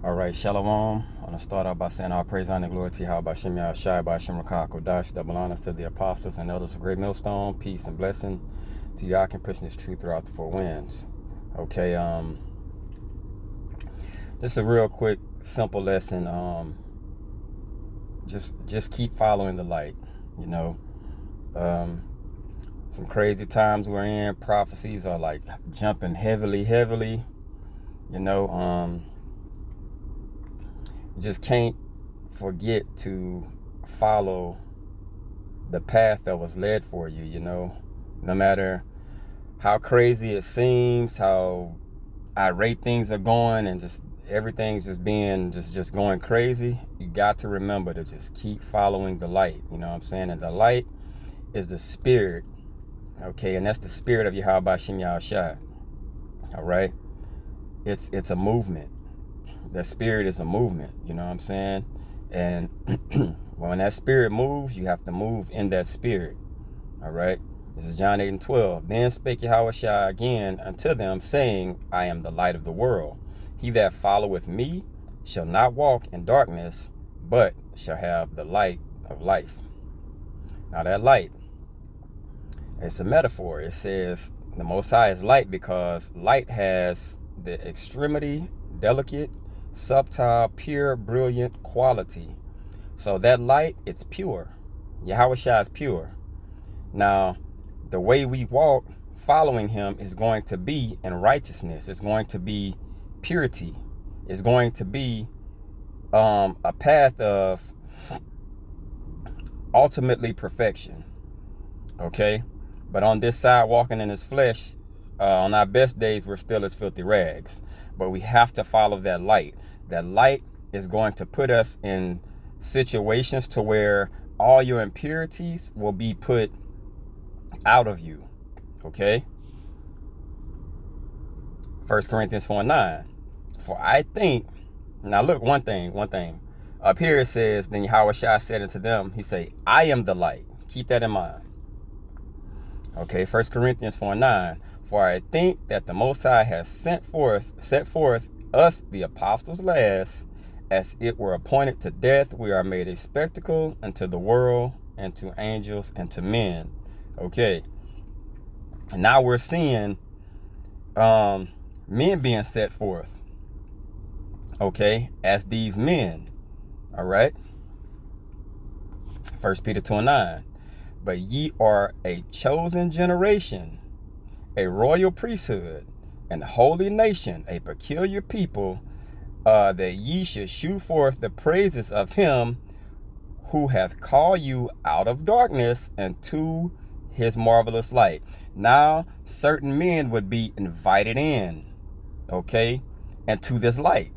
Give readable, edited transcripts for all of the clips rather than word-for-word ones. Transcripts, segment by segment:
All right, Shalom. I'm going to start out by saying all praise, honor, and glory to Yahweh Shem Yahshai, by Shem Rakah Kodash, double honors to the apostles and elders of Great Millstone, peace and blessing to Yah can preach this truth throughout the four winds. Okay, just a real quick, simple lesson. Just keep following the light, you know. Some crazy times we're in, prophecies are like jumping heavily, you know. Just can't forget to follow the path that was led for you, you know. No matter how crazy it seems, how irate things are going, and just everything's just being just going crazy, you got to remember to just keep following the light, you know what I'm saying? And the light is the spirit, okay? And that's the spirit of Yahweh Shem Yahushua, all right? It's a movement. That spirit is a movement, you know what I'm saying? And when that spirit moves, you have to move in that spirit, all right? This is John 8:12. Then spake Yahushua again unto them, saying, I am the light of the world. He that followeth me shall not walk in darkness, but shall have the light of life. Now that light, it's a metaphor. It says the Most High is light because light has the extremity, delicate, subtle, pure, brilliant quality. So that light, it's pure. Yahushua is pure. Now, the way we walk following him is going to be in righteousness. It's going to be purity. It's going to be a path of ultimately perfection. Okay? But on this side, walking in his flesh, on our best days, we're still as filthy rags. But we have to follow that light. That light is going to put us in situations to where all your impurities will be put out of you. Okay? 1 Corinthians 4:9. For I think, now look, one thing. Up here it says, then Yahushua said unto them, he say, I am the light. Keep that in mind. Okay, 1 Corinthians 4:9. For I think that the Most High has set forth us, the apostles last, as it were appointed to death. We are made a spectacle unto the world, and to angels, and to men. Okay. And now we're seeing men being set forth. Okay, as these men. All right. 1 Peter 2:9. But ye are a chosen generation, a royal priesthood, and a holy nation, a peculiar people, that ye should shew forth the praises of him who hath called you out of darkness into his marvelous light. Now, certain men would be invited in, okay, and to this light,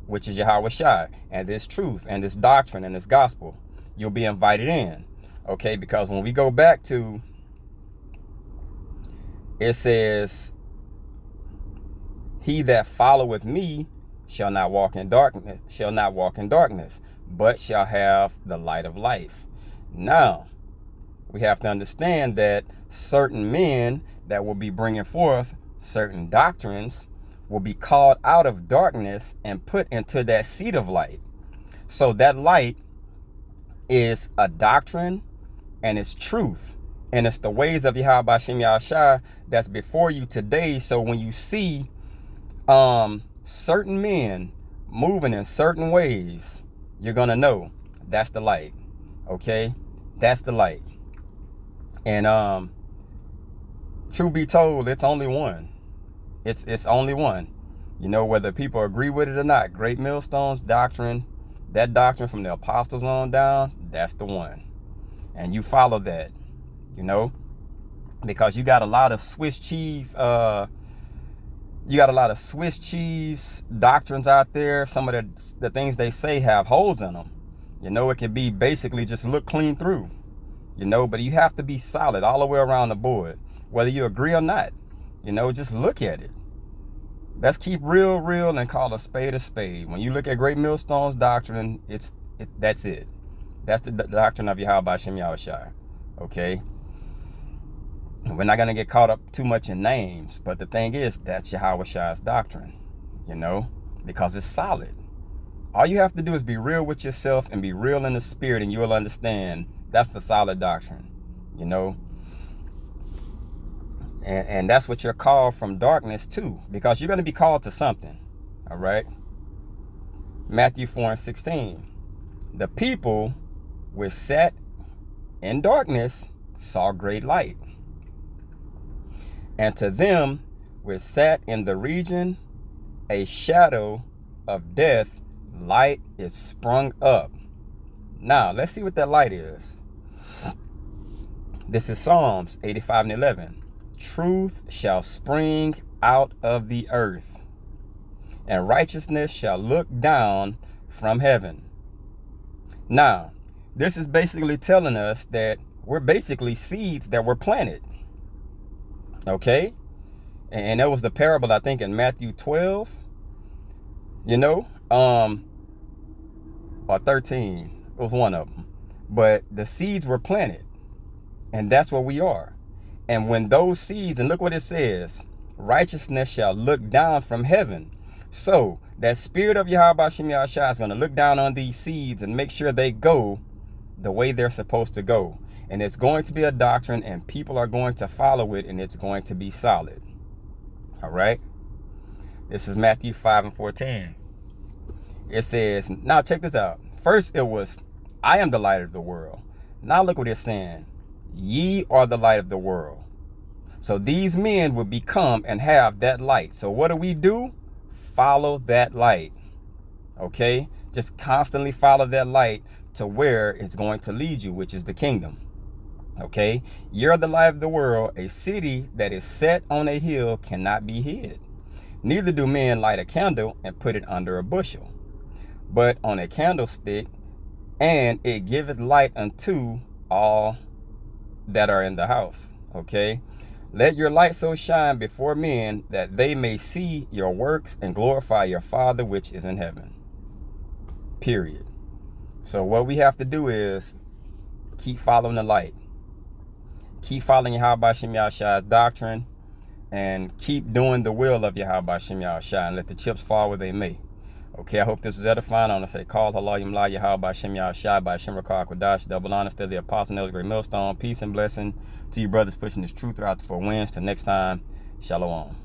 which is Yahushua, and this truth, and this doctrine, and this gospel. You'll be invited in. Okay, because when we go back to, it says, he that followeth me shall not walk in darkness, but shall have the light of life. Now, we have to understand that certain men that will be bringing forth certain doctrines will be called out of darkness and put into that seat of light. So that light is a doctrine, and it's truth, and it's the ways of Yahweh Shem Yahushua that's before you today. So when you see certain men moving in certain ways, you're gonna know that's the light. Okay, that's the light. And truth be told, it's only one. It's only one. You know, whether people agree with it or not, Great Millstone's doctrine, that doctrine from the apostles on down, that's the one. And you follow that, you know, because you got a lot of Swiss cheese doctrines out there. Some of the things they say have holes in them. You know, it can be basically just look clean through, you know, but you have to be solid all the way around the board, whether you agree or not. You know, just look at it. Let's keep real and call a spade a spade. When you look at Great Millstone's doctrine, that's it. That's the doctrine of Yahweh Shem Yahushua. Okay? We're not going to get caught up too much in names, but the thing is, that's Yahushua's doctrine, you know, because it's solid. All you have to do is be real with yourself and be real in the spirit, and you will understand that's the solid doctrine, you know. And that's what you're called from darkness to, because you're going to be called to something. All right. Matthew 4:16. The people which sat in darkness saw great light. And to them which sat in the region a shadow of death, light is sprung up. Now, let's see what that light is. This is Psalms 85:11. Truth shall spring out of the earth, and righteousness shall look down from heaven. Now, this is basically telling us that we're basically seeds that were planted. Okay? And that was the parable, I think, in Matthew 12, you know, or 13. It was one of them. But the seeds were planted, and that's what we are. And when those seeds, and look what it says, righteousness shall look down from heaven. So that spirit of Yahweh Hashem Yahushua is going to look down on these seeds and make sure they go the way they're supposed to go. And it's going to be a doctrine, and people are going to follow it, and it's going to be solid. All right. This is Matthew 5:14. It says, now check this out. First it was, I am the light of the world. Now look what it's saying. Ye are the light of the world. So these men will become and have that light. So what do? Follow that light. Okay? Just constantly follow that light to where it's going to lead you, which is the kingdom. Okay? You're the light of the world. A city that is set on a hill cannot be hid. Neither do men light a candle and put it under a bushel, but on a candlestick, and it giveth light unto all that are in the house. Okay? Let your light so shine before men that they may see your works and glorify your Father which is in heaven. Period. So what we have to do is keep following the light. Keep following Yahweh Hashem Yahushua's doctrine, and keep doing the will of Yahweh Hashem Yahushua, and let the chips fall where they may. Okay, I hope this is edifying. I want to say, call Halayim La Yahweh Hashem Yahushua by Hashem Rakah Kodash. Double honor to the apostle Nel's great millstone. Peace and blessing to you brothers pushing this truth throughout the four winds. Till next time, shalom.